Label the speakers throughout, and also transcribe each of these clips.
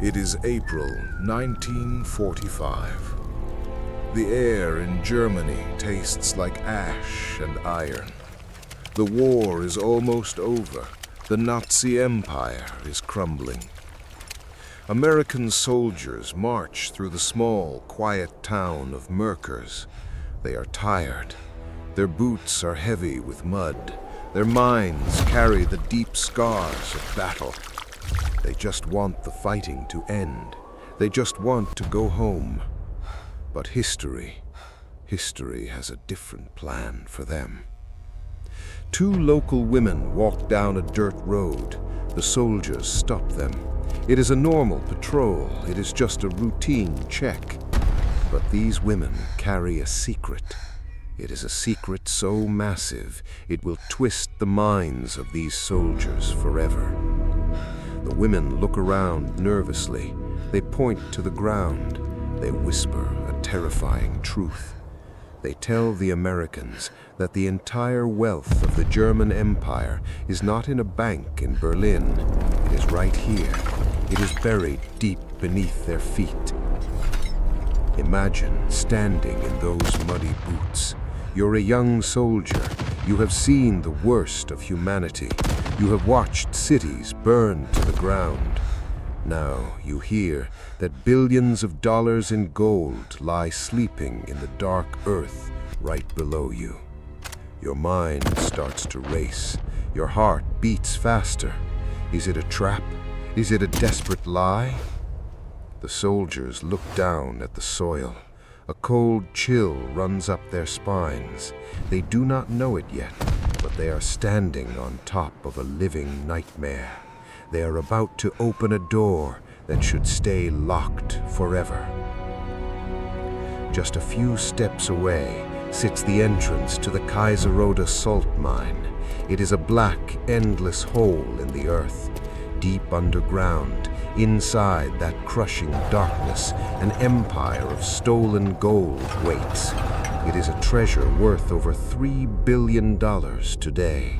Speaker 1: It is April 1945. The air in Germany tastes like ash and iron. The war is almost over. The Nazi Empire is crumbling. American soldiers march through the small, quiet town of Merkers. They are tired. Their boots are heavy with mud. Their minds carry the deep scars of battle. They just want the fighting to end. They just want to go home. But history has a different plan for them. Two local women walk down a dirt road. The soldiers stop them. It is a normal patrol. It is just a routine check. But these women carry a secret. It is a secret so massive, it will twist the minds of these soldiers forever. The women look around nervously. They point to the ground. They whisper a terrifying truth. They tell the Americans that the entire wealth of the German Empire is not in a bank in Berlin. It is right here. It is buried deep beneath their feet. Imagine standing in those muddy boots. You're a young soldier. You have seen the worst of humanity. You have watched cities burn to the ground. Now you hear that billions of dollars in gold lie sleeping in the dark earth right below you. Your mind starts to race. Your heart beats faster. Is it a trap? Is it a desperate lie? The soldiers look down at the soil. A cold chill runs up their spines. They do not know it yet, but they are standing on top of a living nightmare. They are about to open a door that should stay locked forever. Just a few steps away sits the entrance to the Kaiseroda salt mine. It is a black, endless hole in the earth. Deep underground, inside that crushing darkness, an empire of stolen gold waits. It is a treasure worth over $3 billion today.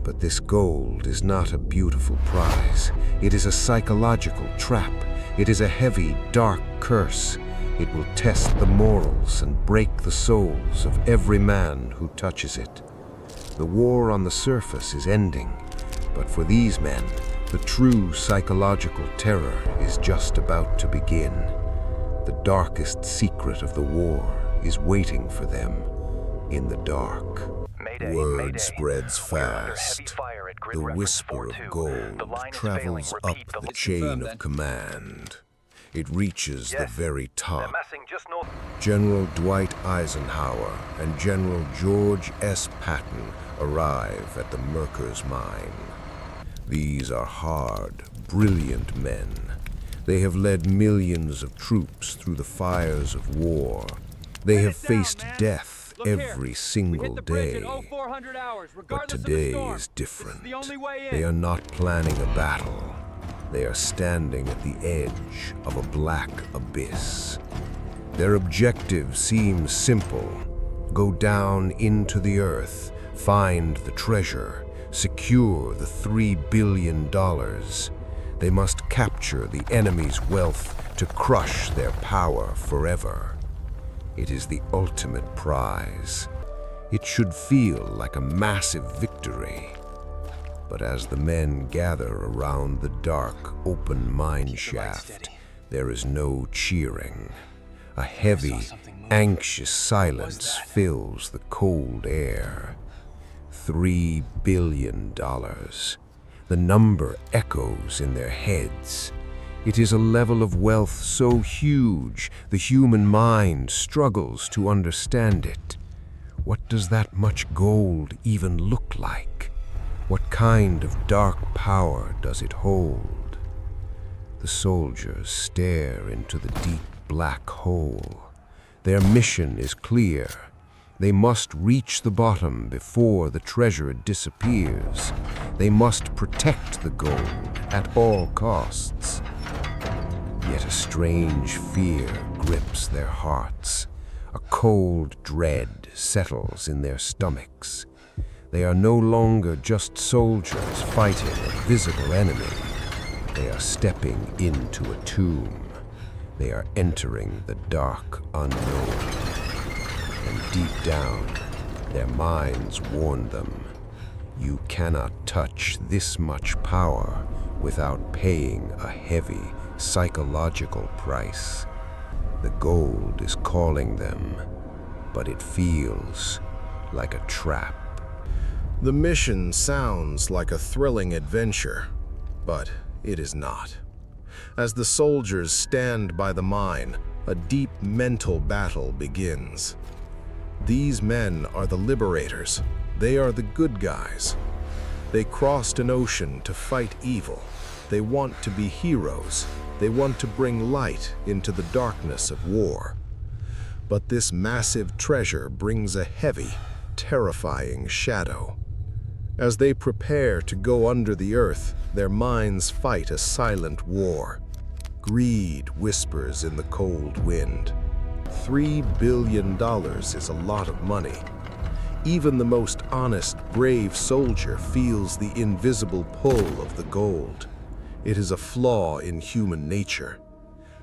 Speaker 1: But this gold is not a beautiful prize. It is a psychological trap. It is a heavy, dark curse. It will test the morals and break the souls of every man who touches it. The war on the surface is ending, but for these men, the true psychological terror is just about to begin. The darkest secret of the war is waiting for them in the dark. Word spreads fast. The whisper of gold travels up the chain of command. It reaches the very top. General Dwight Eisenhower and General George S. Patton arrive at the Merkers mine. These are hard, brilliant men. They have led millions of troops through the fires of war. They have faced death every single day. But today is different. They are not planning a battle. They are standing at the edge of a black abyss. Their objective seems simple. Go down into the earth, find the treasure, secure the $3 billion. They must capture the enemy's wealth to crush their power forever. It is the ultimate prize. It should feel like a massive victory. But as the men gather around the dark, open mine shaft, there is no cheering. A heavy, anxious silence fills the cold air. $3 billion. The number echoes in their heads. It is a level of wealth so huge, the human mind struggles to understand it. What does that much gold even look like? What kind of dark power does it hold? The soldiers stare into the deep black hole. Their mission is clear. They must reach the bottom before the treasure disappears. They must protect the gold at all costs. Yet a strange fear grips their hearts. A cold dread settles in their stomachs. They are no longer just soldiers fighting a visible enemy. They are stepping into a tomb. They are entering the dark unknown. And deep down, their minds warn them, you cannot touch this much power without paying a heavy psychological price. The gold is calling them, but it feels like a trap.
Speaker 2: The mission sounds like a thrilling adventure, but it is not. As the soldiers stand by the mine, a deep mental battle begins. These men are the liberators. They are the good guys. They crossed an ocean to fight evil. They want to be heroes. They want to bring light into the darkness of war. But this massive treasure brings a heavy, terrifying shadow. As they prepare to go under the earth, their minds fight a silent war. Greed whispers in the cold wind. $3 billion is a lot of money. Even the most honest, brave soldier feels the invisible pull of the gold. It is a flaw in human nature.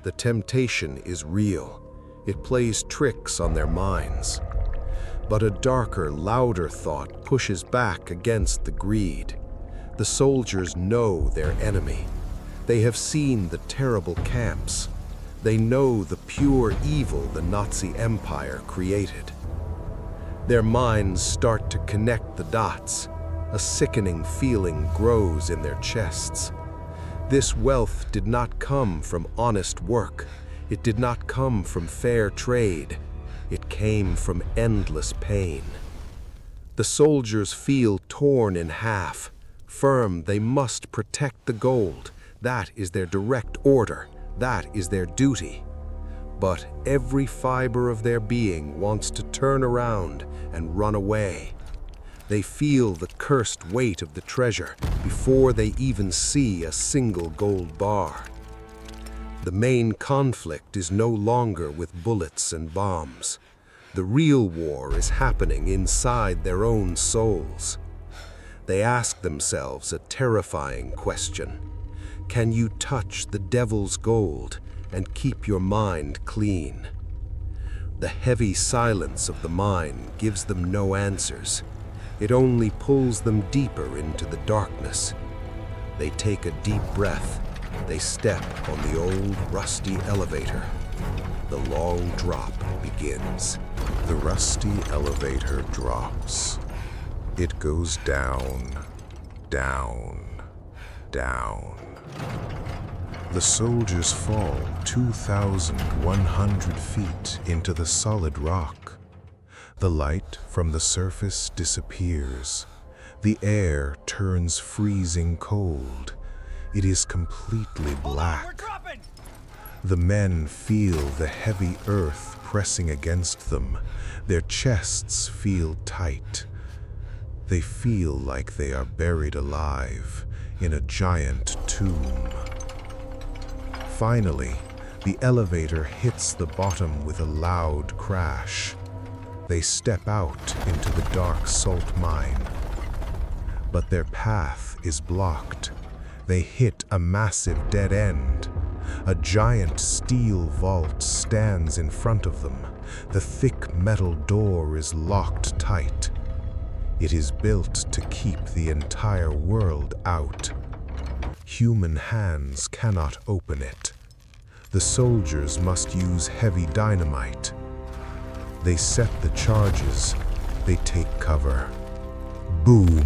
Speaker 2: The temptation is real. It plays tricks on their minds. But a darker, louder thought pushes back against the greed. The soldiers know their enemy. They have seen the terrible camps. They know the pure evil the Nazi Empire created. Their minds start to connect the dots. A sickening feeling grows in their chests. This wealth did not come from honest work. It did not come from fair trade. It came from endless pain. The soldiers feel torn in half. Firm, they must protect the gold. That is their direct order. That is their duty. But every fiber of their being wants to turn around and run away. They feel the cursed weight of the treasure before they even see a single gold bar. The main conflict is no longer with bullets and bombs. The real war is happening inside their own souls. They ask themselves a terrifying question. Can you touch the devil's gold and keep your mind clean? The heavy silence of the mine gives them no answers. It only pulls them deeper into the darkness. They take a deep breath. They step on the old rusty elevator. The long drop begins.
Speaker 3: The rusty elevator drops. It goes down, down, down. The soldiers fall 2,100 feet into the solid rock. The light from the surface disappears. The air turns freezing cold. It is completely black. The men feel the heavy earth pressing against them. Their chests feel tight. They feel like they are buried alive in a giant tomb. Finally, the elevator hits the bottom with a loud crash. They step out into the dark salt mine. But their path is blocked. They hit a massive dead end. A giant steel vault stands in front of them. The thick metal door is locked tight. It is built to keep the entire world out. Human hands cannot open it. The soldiers must use heavy dynamite. They set the charges. They take cover. Boom!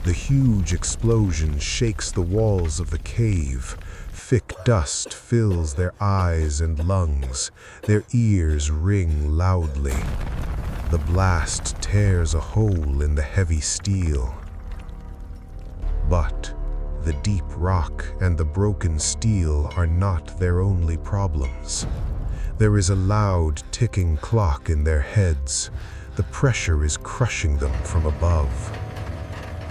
Speaker 3: The huge explosion shakes the walls of the cave. Thick dust fills their eyes and lungs. Their ears ring loudly. The blast tears a hole in the heavy steel. But the deep rock and the broken steel are not their only problems. There is a loud ticking clock in their heads. The pressure is crushing them from above.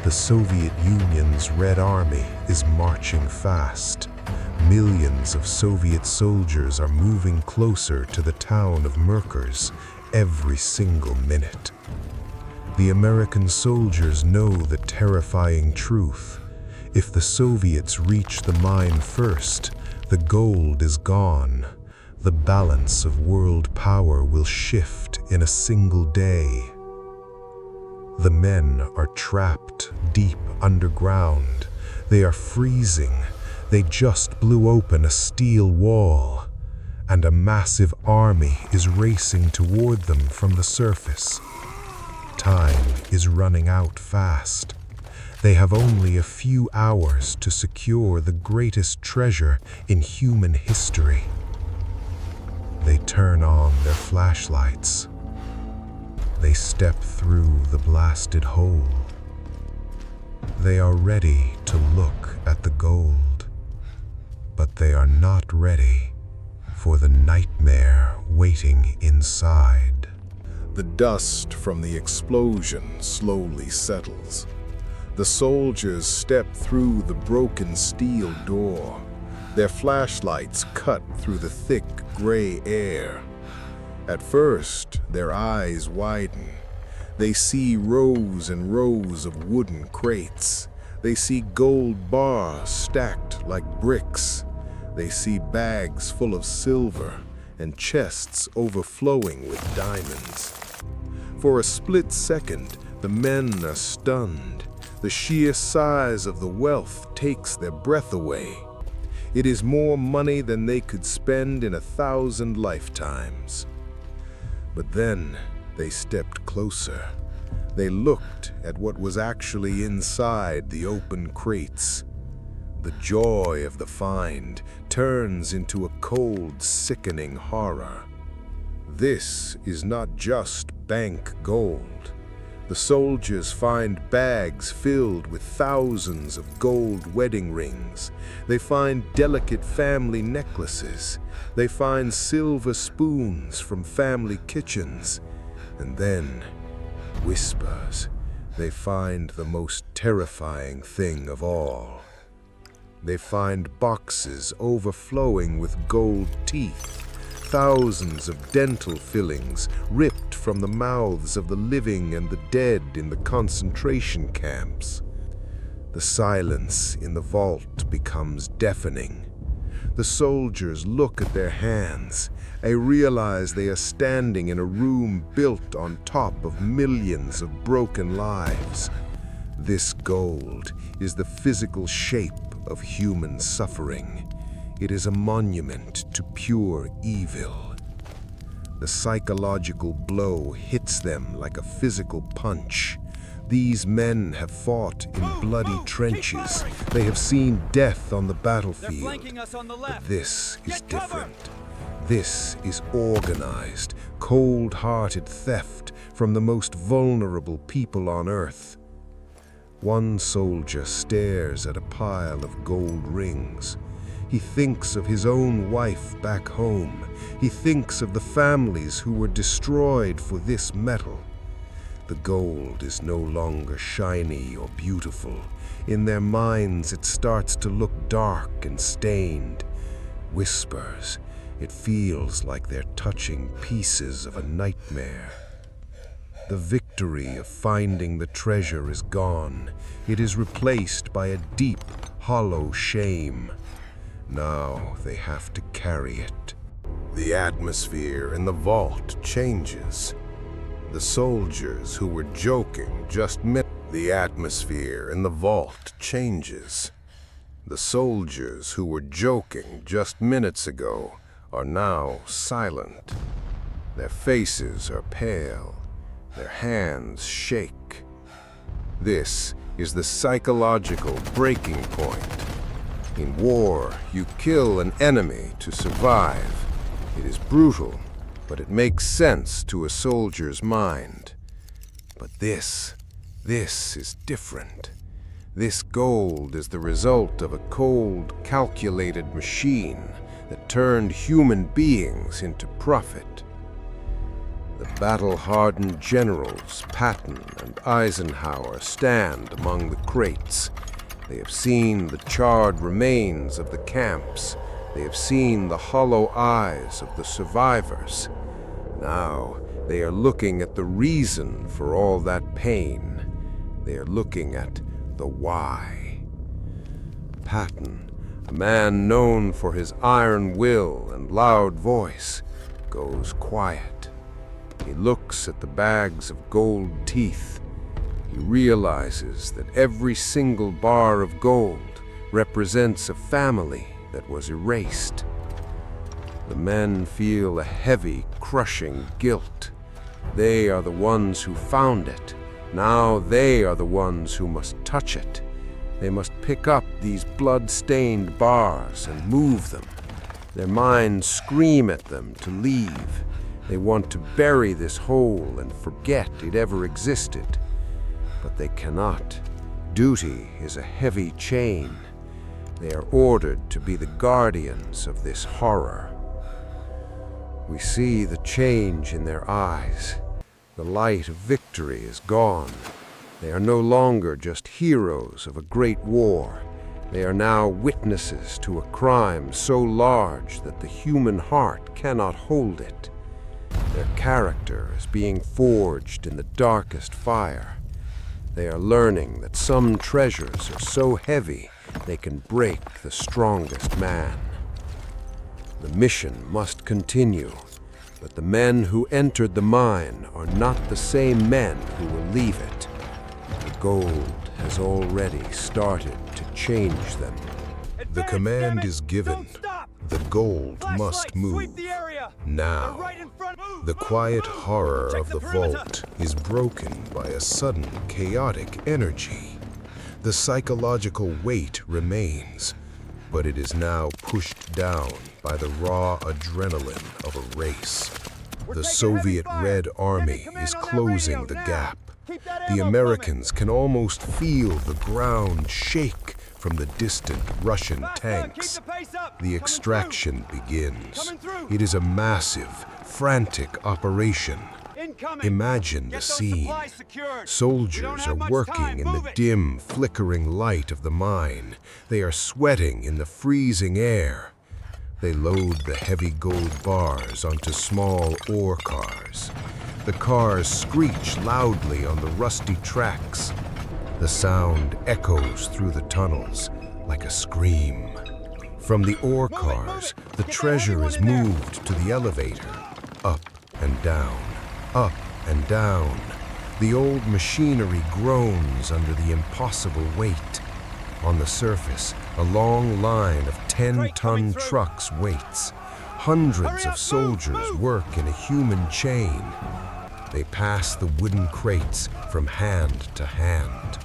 Speaker 3: The Soviet Union's Red Army is marching fast. Millions of Soviet soldiers are moving closer to the town of Merkers every single minute. The American soldiers know the terrifying truth. If the Soviets reach the mine first, the gold is gone. The balance of world power will shift in a single day. The men are trapped deep underground. They are freezing. They just blew open a steel wall, and a massive army is racing toward them from the surface. Time is running out fast. They have only a few hours to secure the greatest treasure in human history. They turn on their flashlights. They step through the blasted hole. They are ready to look at the gold, but they are not ready for the nightmare waiting inside.
Speaker 2: The dust from the explosion slowly settles. The soldiers step through the broken steel door. Their flashlights cut through the thick gray air. At first, their eyes widen. They see rows and rows of wooden crates. They see gold bars stacked like bricks. They see bags full of silver and chests overflowing with diamonds. For a split second, the men are stunned. The sheer size of the wealth takes their breath away. It is more money than they could spend in 1,000 lifetimes. But then they stepped closer. They looked at what was actually inside the open crates. The joy of the find turns into a cold, sickening horror. This is not just bank gold. The soldiers find bags filled with thousands of gold wedding rings. They find delicate family necklaces. They find silver spoons from family kitchens. And then, whispers, they find the most terrifying thing of all. They find boxes overflowing with gold teeth. Thousands of dental fillings ripped from the mouths of the living and the dead in the concentration camps. The silence in the vault becomes deafening. The soldiers look at their hands. They realize they are standing in a room built on top of millions of broken lives. This gold is the physical shape of human suffering. It is a monument to pure evil. The psychological blow hits them like a physical punch. These men have fought in bloody trenches. They have seen death on the battlefield. But this is different. This is organized, cold-hearted theft from the most vulnerable people on Earth. One soldier stares at a pile of gold rings. He thinks of his own wife back home. He thinks of the families who were destroyed for this metal. The gold is no longer shiny or beautiful. In their minds, it starts to look dark and stained. Whispers. It feels like they're touching pieces of a nightmare. The victory of finding the treasure is gone. It is replaced by a deep, hollow shame. Now they have to carry it. The atmosphere in the vault changes. The soldiers who were joking just The atmosphere in the vault changes. The soldiers who were joking just minutes ago are now silent. Their faces are pale. Their hands shake. This is the psychological breaking point. In war, you kill an enemy to survive. It is brutal, but it makes sense to a soldier's mind. But this is different. This gold is the result of a cold, calculated machine that turned human beings into profit. The battle-hardened generals Patton and Eisenhower stand among the crates. They have seen the charred remains of the camps. They have seen the hollow eyes of the survivors. Now they are looking at the reason for all that pain. They are looking at the why.
Speaker 1: Patton, a man known for his iron will and loud voice, goes quiet. He looks at the bags of gold teeth. He realizes that every single bar of gold represents a family that was erased. The men feel a heavy, crushing guilt. They are the ones who found it. Now they are the ones who must touch it. They must pick up these blood-stained bars and move them. Their minds scream at them to leave. They want to bury this hole and forget it ever existed. But they cannot. Duty is a heavy chain. They are ordered to be the guardians of this horror. We see the change in their eyes. The light of victory is gone. They are no longer just heroes of a great war. They are now witnesses to a crime so large that the human heart cannot hold it. Their character is being forged in the darkest fire. They are learning that some treasures are so heavy they can break the strongest man. The mission must continue, but the men who entered the mine are not the same men who will leave it. The gold has already started to change them.
Speaker 3: The command is given. The gold must move. Now, the quiet horror of the vault is broken by a sudden chaotic energy. The psychological weight remains, but it is now pushed down by the raw adrenaline of a race. The Soviet Red Army is closing the gap. The Americans can almost feel the ground shake from the distant Russian tanks. The extraction begins. It is a massive, frantic operation. Imagine the scene. Soldiers are working in the dim, flickering light of the mine. They are sweating in the freezing air. They load the heavy gold bars onto small ore cars. The cars screech loudly on the rusty tracks. The sound echoes through the tunnels like a scream. From the ore cars, the treasure is moved to the elevator. Up and down, up and down. The old machinery groans under the impossible weight. On the surface, a long line of 10-ton trucks waits. Hundreds of soldiers work in a human chain. They pass the wooden crates from hand to hand.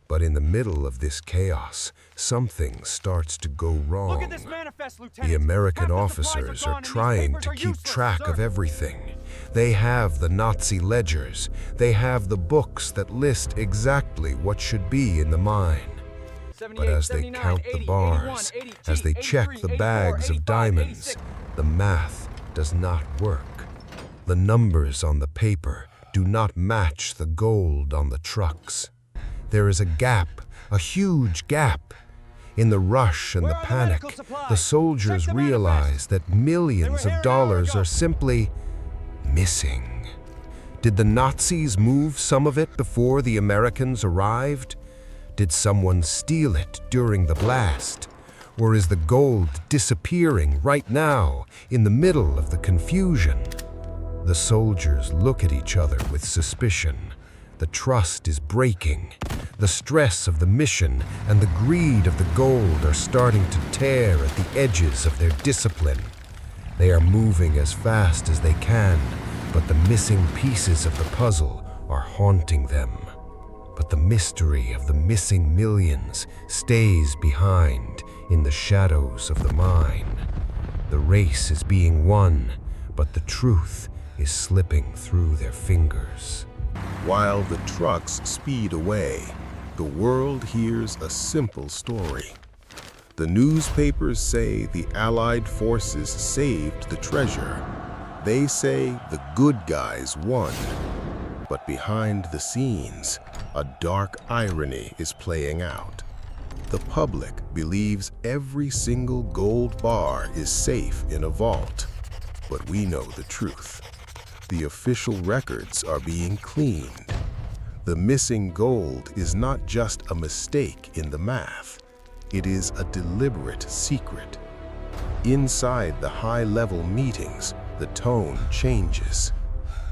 Speaker 3: But in the middle of this chaos, something starts to go wrong. The American officers are trying to keep track of everything. They have the Nazi ledgers. They have the books that list exactly what should be in the mine. But as they count the bars, as they check the bags of diamonds, the math does not work. The numbers on the paper do not match the gold on the trucks. There is a gap, a huge gap. In the rush and the panic, the soldiers realize that millions of dollars are simply missing. Did the Nazis move some of it before the Americans arrived? Did someone steal it during the blast? Or is the gold disappearing right now in the middle of the confusion? The soldiers look at each other with suspicion. The trust is breaking. The stress of the mission and the greed of the gold are starting to tear at the edges of their discipline. They are moving as fast as they can, but the missing pieces of the puzzle are haunting them. But the mystery of the missing millions stays behind in the shadows of the mine. The race is being won, but the truth is slipping through their fingers.
Speaker 2: While the trucks speed away, the world hears a simple story. The newspapers say the Allied forces saved the treasure. They say the good guys won. But behind the scenes, a dark irony is playing out. The public believes every single gold bar is safe in a vault. But we know the truth. The official records are being cleaned. The missing gold is not just a mistake in the math. It is a deliberate secret. Inside the high-level meetings, the tone changes.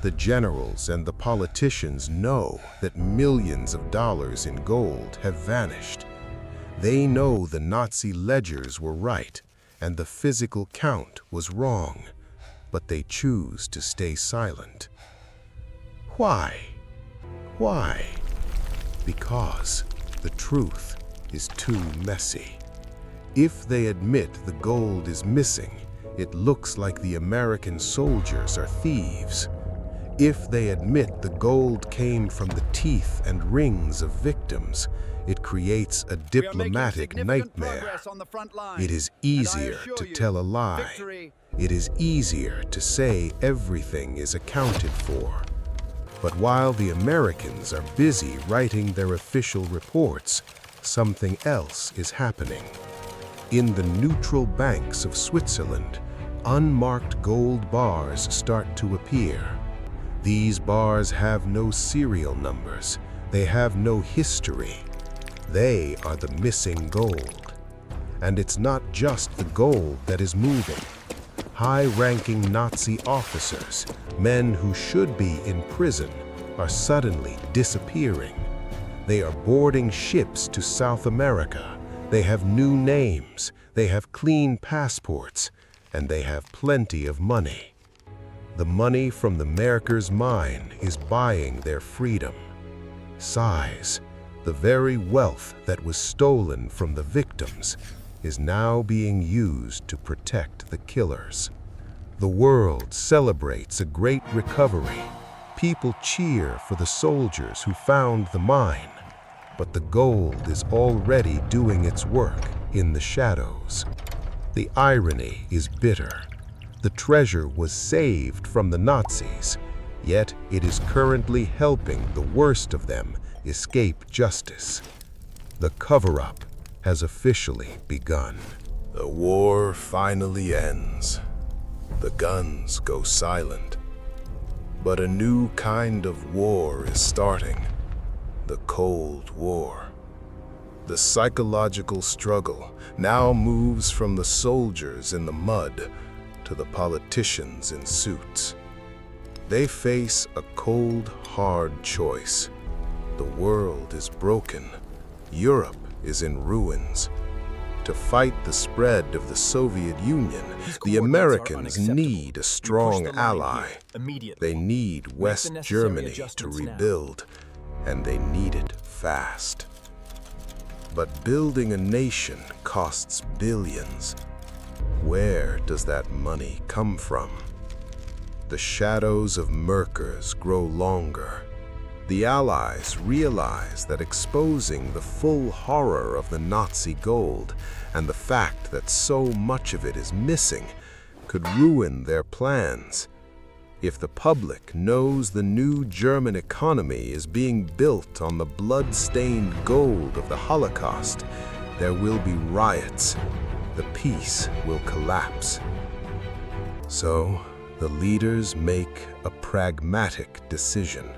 Speaker 2: The generals and the politicians know that millions of dollars in gold have vanished. They know the Nazi ledgers were right and the physical count was wrong, but they choose to stay silent. Why? Why? Because the truth is too messy. If they admit the gold is missing, it looks like the American soldiers are thieves. If they admit the gold came from the teeth and rings of victims, it creates a diplomatic nightmare. It is easier to tell a lie. It is easier to say everything is accounted for. But while the Americans are busy writing their official reports, something else is happening. In the neutral banks of Switzerland, unmarked gold bars start to appear. These bars have no serial numbers. They have no history. They are the missing gold. And it's not just the gold that is moving. High-ranking Nazi officers, men who should be in prison, are suddenly disappearing. They are boarding ships to South America. They have new names, they have clean passports, and they have plenty of money. The money from the Merkers mine is buying their freedom. Size, the very wealth that was stolen from the victims, is now being used to protect the killers. The world celebrates a great recovery. People cheer for the soldiers who found the mine, but the gold is already doing its work in the shadows. The irony is bitter. The treasure was saved from the Nazis, yet it is currently helping the worst of them escape justice. The cover-up has officially begun. The war finally ends. The guns go silent. But a new kind of war is starting. The Cold War. The psychological struggle now moves from the soldiers in the mud to the politicians in suits. They face a cold, hard choice. The world is broken. Europe is in ruins. To fight the spread of the Soviet Union, the Americans need a strong ally. They need West Germany to rebuild, and they need it fast. But building a nation costs billions. Where does that money come from? The shadows of Merkers grow longer. The Allies realize that exposing the full horror of the Nazi gold and the fact that so much of it is missing could ruin their plans. If the public knows the new German economy is being built on the blood-stained gold of the Holocaust, there will be riots. The peace will collapse. So, the leaders make a pragmatic decision.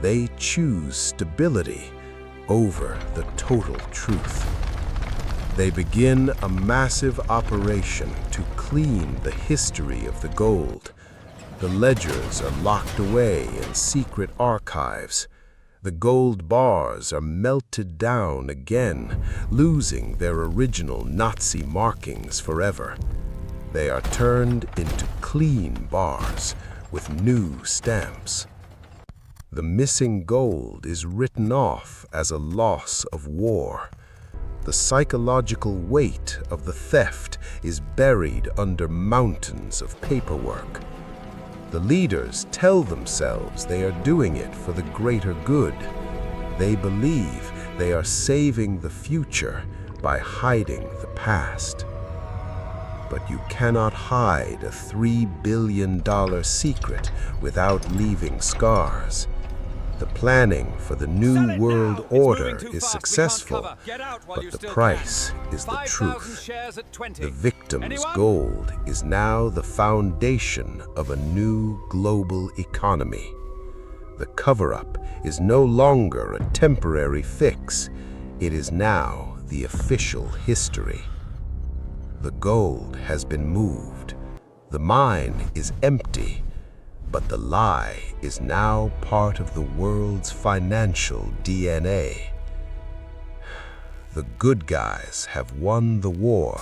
Speaker 2: They choose stability over the total truth. They begin a massive operation to clean the history of the gold. The ledgers are locked away in secret archives. The gold bars are melted down again, losing their original Nazi markings forever. They are turned into clean bars with new stamps. The missing gold is written off as a loss of war. The psychological weight of the theft is buried under mountains of paperwork. The leaders tell themselves they are doing it for the greater good. They believe they are saving the future by hiding the past. But you cannot hide a $3 billion secret without leaving scars. The planning for the New World Order is successful, but the price is the truth. The victim's gold is now the foundation of a new global economy. The cover-up is no longer a temporary fix. It is now
Speaker 1: the official history. The gold has been moved. The mine is empty, but the lie is now part of the world's financial DNA. The good guys have won the war,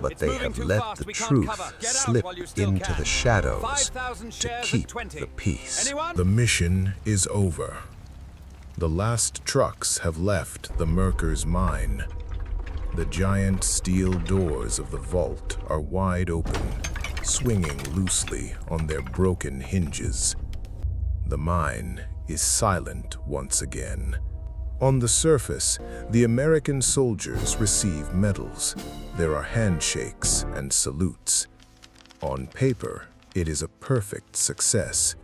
Speaker 1: but they have let the truth slip into the shadows to keep the peace.
Speaker 2: The mission is over. The last trucks have left the Merkers mine. The giant steel doors of the vault are wide open, swinging loosely on their broken hinges. The mine is silent once again. On the surface, the American soldiers receive medals. There are handshakes and salutes. On paper, it is a perfect success.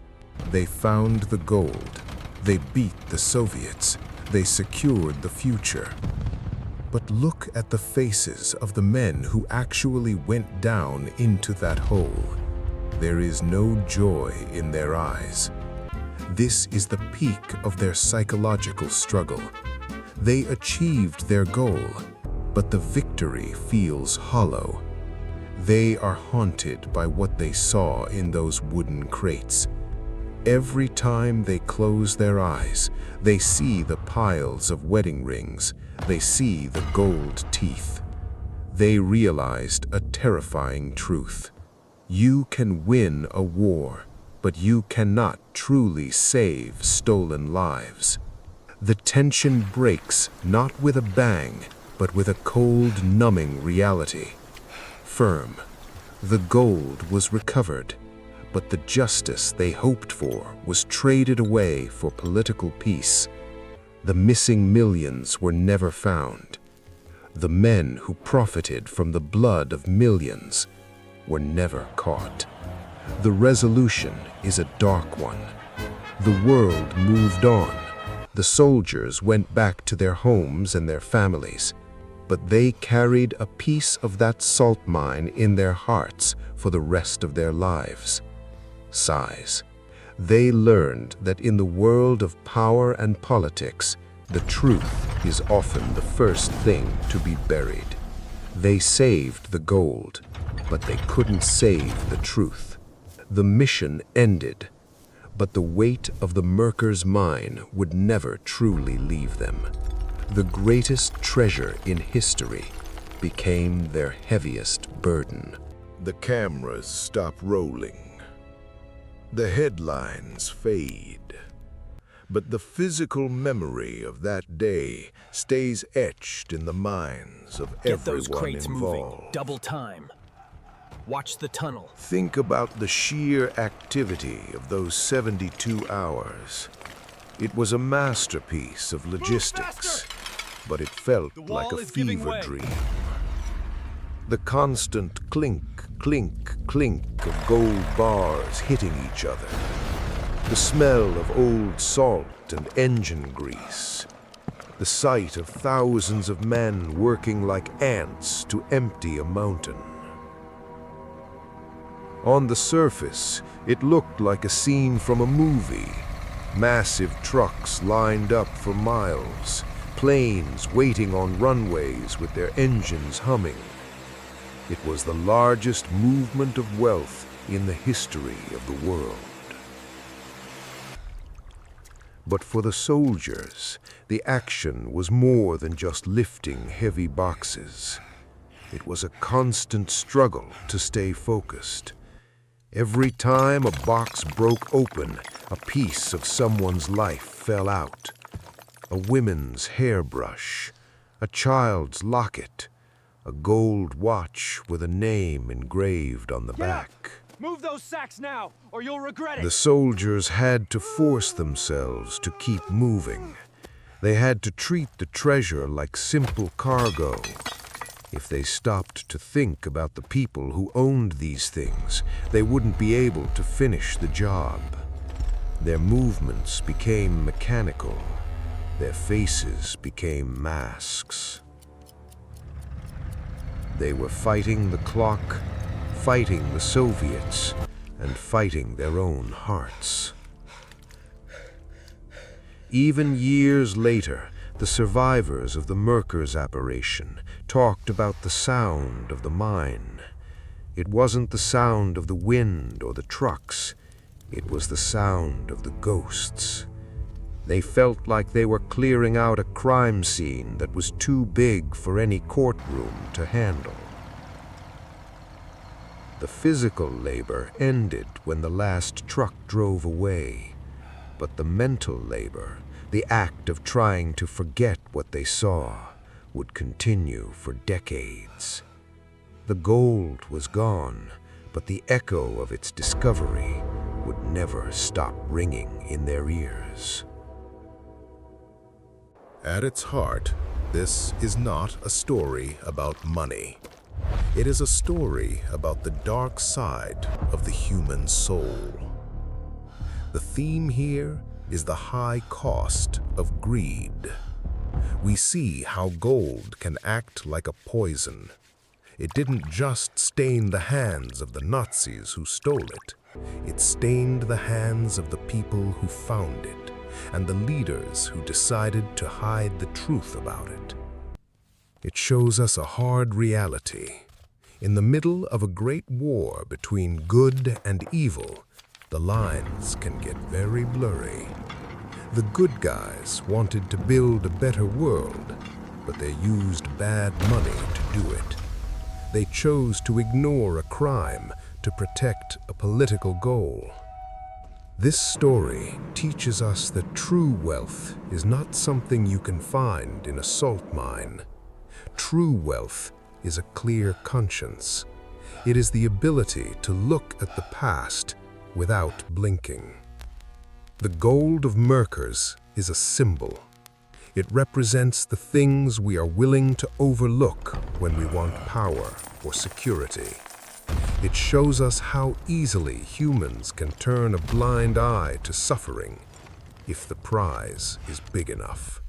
Speaker 2: They found the gold. They beat the Soviets. They secured the future. But look at the faces of the men who actually went down into that hole. There is no joy in their eyes. This is the peak of their psychological struggle. They achieved their goal, but the victory feels hollow. They are haunted by what they saw in those wooden crates. Every time they close their eyes, they see the piles of wedding rings. They see the gold teeth. They realized a terrifying truth. You can win a war, but you cannot truly save stolen lives. The tension breaks not with a bang, but with a cold, numbing reality. Firm. The gold was recovered, but the justice they hoped for was traded away for political peace. The missing millions were never found. The men who profited from the blood of millions were never caught. The resolution is a dark one. The world moved on. The soldiers went back to their homes and their families, but they carried a piece of that salt mine in their hearts for the rest of their lives. Sighs. They learned that in the world of power and politics, the truth is often the first thing to be buried. They saved the gold, but they couldn't save the truth. The mission ended, but the weight of the Merkers mine would never truly leave them. The greatest treasure in history became their heaviest burden. The cameras stop rolling. The headlines fade. But the physical memory of that day stays etched in the minds of
Speaker 4: Get those
Speaker 2: everyone
Speaker 4: crates
Speaker 2: involved.
Speaker 4: moving. Double time. Watch the tunnel.
Speaker 2: Think about the sheer activity of those 72 hours. It was a masterpiece of logistics, but it felt like a fever dream. The constant clink, clink, clink of gold bars hitting each other. The smell of old salt and engine grease. The sight of thousands of men working like ants to empty a mountain. On the surface, it looked like a scene from a movie. Massive trucks lined up for miles, planes waiting on runways with their engines humming. It was the largest movement of wealth in the history of the world. But for the soldiers, the action was more than just lifting heavy boxes. It was a constant struggle to stay focused. Every time a box broke open, a piece of someone's life fell out. A woman's hairbrush, a child's locket, a gold watch with a name engraved on the back.
Speaker 5: Move those sacks now, or you'll regret it.
Speaker 2: The soldiers had to force themselves to keep moving. They had to treat the treasure like simple cargo. If they stopped to think about the people who owned these things, they wouldn't be able to finish the job. Their movements became mechanical. Their faces became masks. They were fighting the clock, fighting the Soviets, and fighting their own hearts. Even years later,
Speaker 1: The survivors of the Merkers aberration talked about the sound of the mine. It wasn't the sound of the wind or the trucks. It was the sound of the ghosts. They felt like they were clearing out a crime scene that was too big for any courtroom to handle. The physical labor ended when the last truck drove away, but the mental labor, the act of trying to forget what they saw, would continue for decades. The gold was gone, but the echo of its discovery would never stop ringing in their ears.
Speaker 2: At its heart, this is not a story about money. It is a story about the dark side of the human soul. The theme here is the high cost of greed. We see how gold can act like a poison. It didn't just stain the hands of the Nazis who stole it. It stained the hands of the people who found it and the leaders who decided to hide the truth about it. It shows us a hard reality. In the middle of a great war between good and evil, the lines can get very blurry. The good guys wanted to build a better world, but they used bad money to do it. They chose to ignore a crime to protect a political goal. This story teaches us that true wealth is not something you can find in a salt mine. True wealth is a clear conscience. It is the ability to look at the past without blinking. The gold of Merkers is a symbol. It represents the things we are willing to overlook when we want power or security. It shows us how easily humans can turn a blind eye to suffering if the prize is big enough.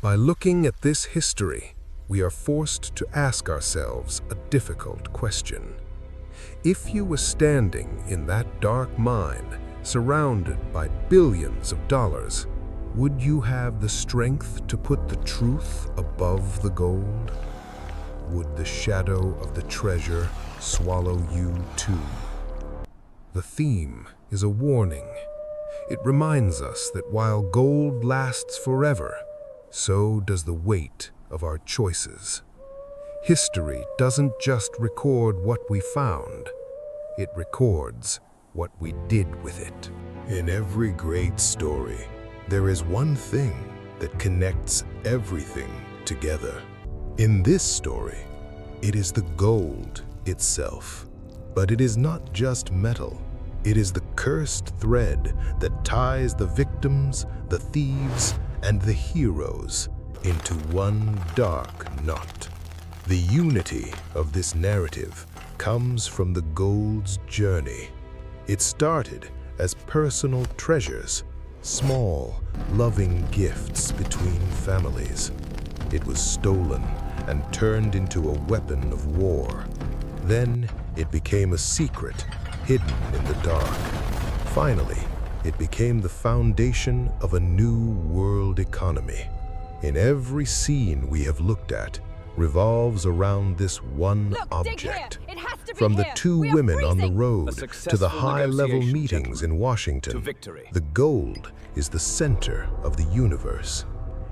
Speaker 2: By looking at this history, we are forced to ask ourselves a difficult question. If you were standing in that dark mine, surrounded by billions of dollars, would you have the strength to put the truth above the gold? Would the shadow of the treasure swallow you too? The theme is a warning. It reminds us that while gold lasts forever, so does the weight of our choices. History doesn't just record what we found, it records what we did with it. In every great story, there is one thing that connects everything together. In this story, it is the gold itself. But it is not just metal. It is the cursed thread that ties the victims, the thieves, and the heroes into one dark knot. The unity of this narrative comes from the gold's journey. It started as personal treasures, small, loving gifts between families. It was stolen and turned into a weapon of war. Then it became a secret, hidden in the dark. Finally, it became the foundation of a new world economy. In every scene we have looked at revolves around this one object. From the two women on the road to the high-level meetings in Washington, the gold is the center of the universe.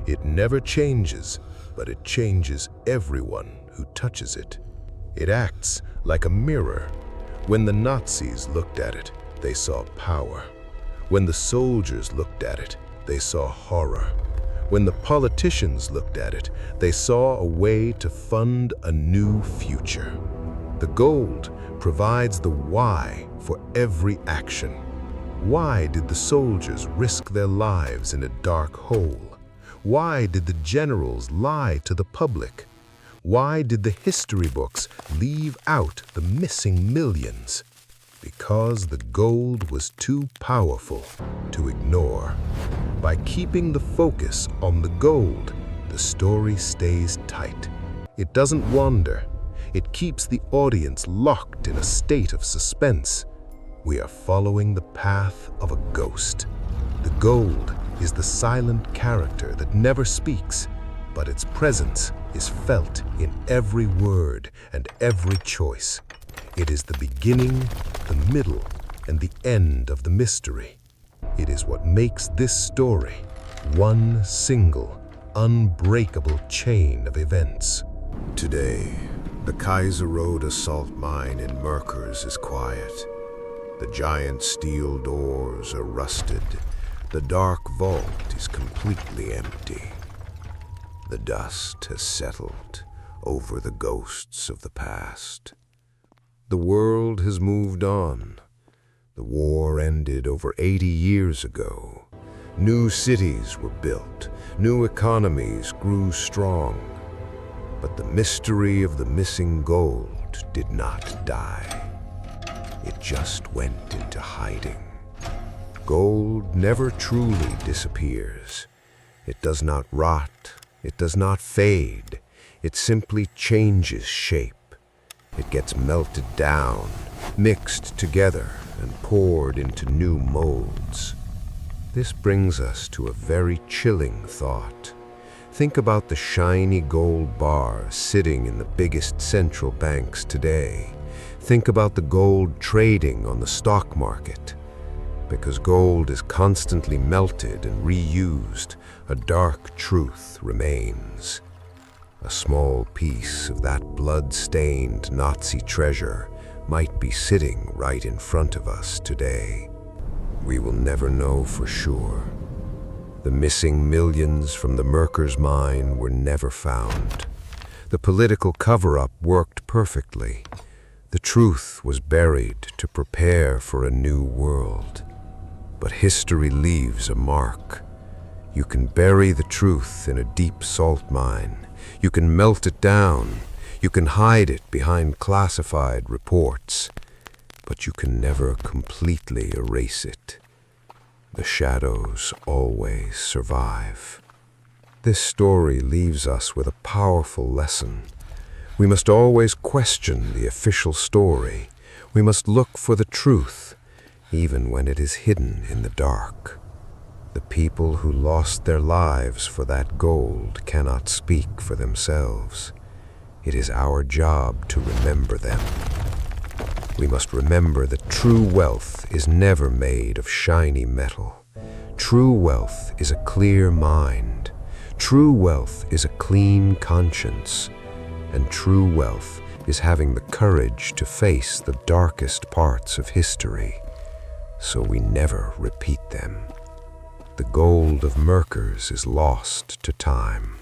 Speaker 2: It never changes, but it changes everyone who touches it. It acts like a mirror. When the Nazis looked at it, they saw power. When the soldiers looked at it, they saw horror. When the politicians looked at it, they saw a way to fund a new future. The gold provides the why for every action. Why did the soldiers risk their lives in a dark hole? Why did the generals lie to the public? Why did the history books leave out the missing millions? Because the gold was too powerful to ignore. By keeping the focus on the gold, the story stays tight. It doesn't wander. It keeps the audience locked in a state of suspense. We are following the path of a ghost. The gold
Speaker 3: is the silent character that never speaks, but its presence is felt in every word and every choice. It is the beginning, the middle, and the end of the mystery. It is what makes this story one single, unbreakable chain of events.
Speaker 2: Today, the Kaiseroda salt mine in Merkers is quiet. The giant steel doors are rusted. The dark vault is completely empty. The dust has settled over the ghosts of the past. The world has moved on. The war ended over 80 years ago. New cities were built. New economies grew strong. But the mystery of the missing gold did not die. It just went into hiding. Gold never truly disappears. It does not rot. It does not fade. It simply changes shape. It gets melted down, mixed together, and poured into new molds. This brings us to a very chilling thought. Think about the shiny gold bars sitting in the biggest central banks today. Think about the gold trading on the stock market. Because gold is constantly melted and reused, a dark truth remains. A small piece of that blood-stained Nazi treasure might be sitting right in front of us today. We will never know for sure. The missing millions from the Merkers mine were never found. The political cover-up worked perfectly. The truth was buried to prepare for a new world. But history leaves a mark. You can bury the truth in a deep salt mine. You can melt it down. You can hide it behind classified reports. But you can never completely erase it. The shadows always survive. This story leaves us with a powerful lesson. We must always question the official story. We must look for the truth, even when it is hidden in the dark. The people who lost their lives for that gold cannot speak for themselves. It is our job to remember them. We must remember that true wealth is never made of shiny metal. True wealth is a clear mind. True wealth is a clean conscience. And true wealth is having the courage to face the darkest parts of history, so we never repeat them. The gold of Merkers is lost to time,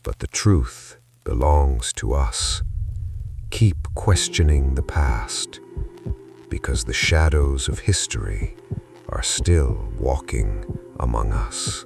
Speaker 2: but the truth belongs to us. Keep questioning the past, because the shadows of history are still walking among us.